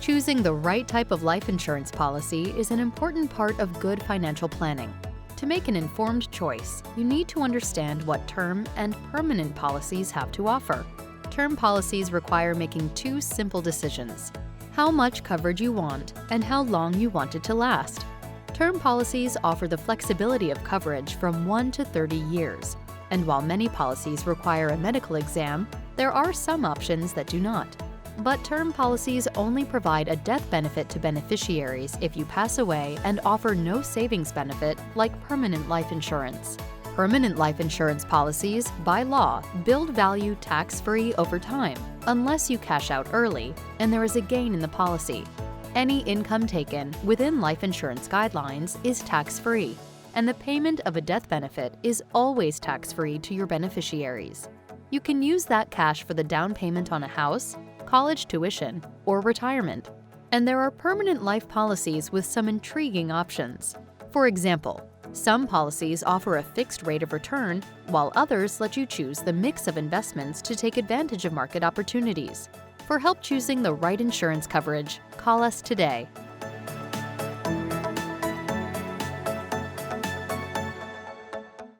Choosing the right type of life insurance policy is an important part of good financial planning. To make an informed choice, you need to understand what term and permanent policies have to offer. Term policies require making two simple decisions: how much coverage you want and how long you want it to last. Term policies offer the flexibility of coverage from 1 to 30 years, and while many policies require a medical exam, there are some options that do not. But term policies only provide a death benefit to beneficiaries if you pass away and offer no savings benefit like permanent life insurance. Permanent life insurance policies, by law, build value tax-free over time, unless you cash out early and there is a gain in the policy. Any income taken within life insurance guidelines is tax-free, and the payment of a death benefit is always tax-free to your beneficiaries. You can use that cash for the down payment on a house, college tuition, or retirement. And there are permanent life policies with some intriguing options. For example, some policies offer a fixed rate of return, while others let you choose the mix of investments to take advantage of market opportunities. For help choosing the right insurance coverage, call us today